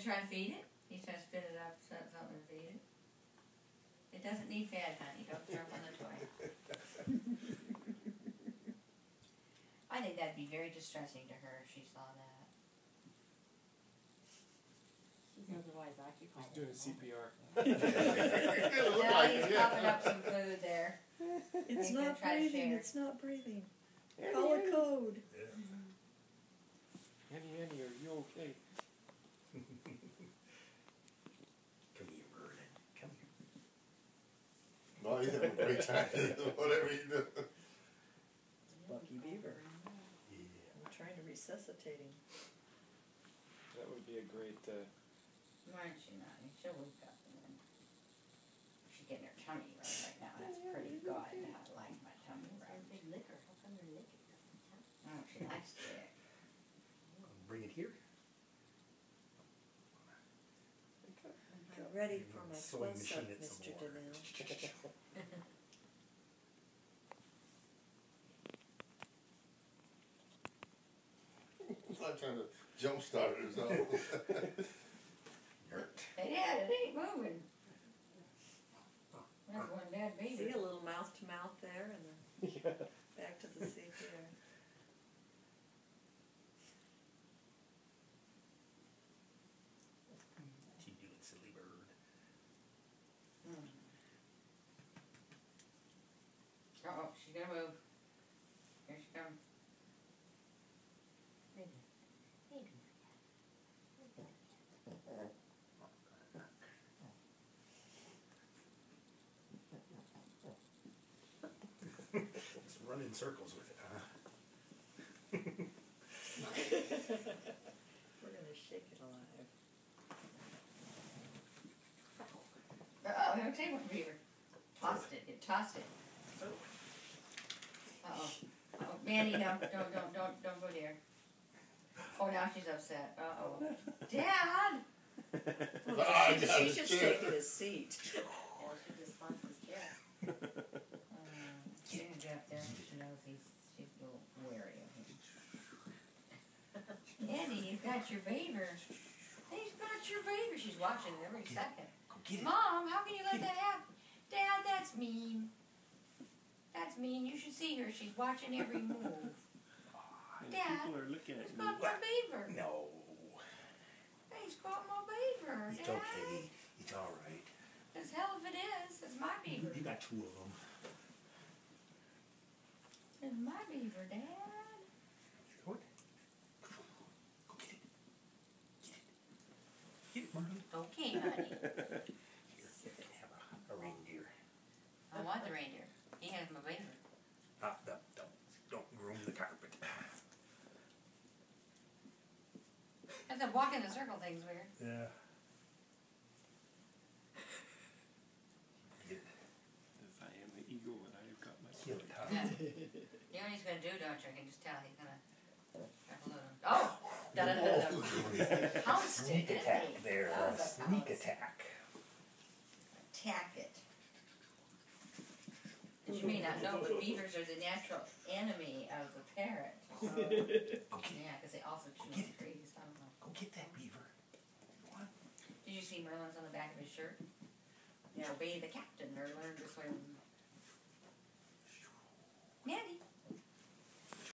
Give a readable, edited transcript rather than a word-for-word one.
gonna try to feed it? He's trying to spit it up, so it's something to feed it. It doesn't need fed, honey. Don't throw up on the toy. I think that'd be very distressing to her if she saw that. She's otherwise occupied. He's doing CPR. Now he's coughing up some food there. It's He's not gonna try to breathing, share. it's not breathing. Call a code. Annie, are you okay? Come here, bird. Come here. No, he's having a great time. Whatever you do. Lucky beaver. Yeah. I'm trying to resuscitate him. That would be a great. Why is she not? She'll wake up and then she's getting her tummy rub right now. That's pretty good. I like my tummy rub. Big liquor. How come they're licking? Oh, she likes it. Bring it here. I'm ready for my Sewing close-up, machine at some Mr. more. DeMille. He's not trying to jumpstart it or something. Hey, Dad, it ain't moving. That's one bad See baby. a little mouth to mouth there, and then back to the CPR. What you doing, silly bird? Uh-oh, she's gonna move. Here she comes. Just run in circles with it, huh? We're gonna shake it alive. Uh-oh, here, take one, Beaver. Tossed it. It tossed it. Uh-oh. Oh, Manny, no. Don't go there. Oh, now she's upset. Uh-oh. Dad! Well, she's just taking his seat. Yeah, she just wants his chair. She's gonna get up there. She knows she's a little wary of him. Andy, you've got your beaver. He's got your beaver. She's watching it every second. Go get it. Mom, how can you let that happen? Dad, that's mean. That's mean. You should see her. She's watching every move. Dad, People are looking at he's me. got my beaver. No. He's got my beaver, It's Dad. okay. It's all right. As hell if it is. It's my beaver. You got two of them. It's my beaver, Dad. Go get it. Get it. Get it, Marlon. Okay, honey. Here, you can have a reindeer. I want the reindeer. He has my beaver. Don't groom the carpet. And the walk in the circle thing's weird. Yeah. Get it. As I am the eagle and I have got my Get it, huh? Yeah. You know what he's gonna do, don't you? I can just tell. He's gonna. Oh! Da-da-da-da. Pounced Sneak it, didn't attack he? there. That was a Sneak pounce. attack. Attack it. As you may not know, but beavers are the natural enemy of the parrot. So, Go get it. yeah, because they also chew Get on it. trees. I don't know. Go get that beaver. What? Did you see Merlin's on the back of his shirt? Yeah, obey the captain or learn to swim.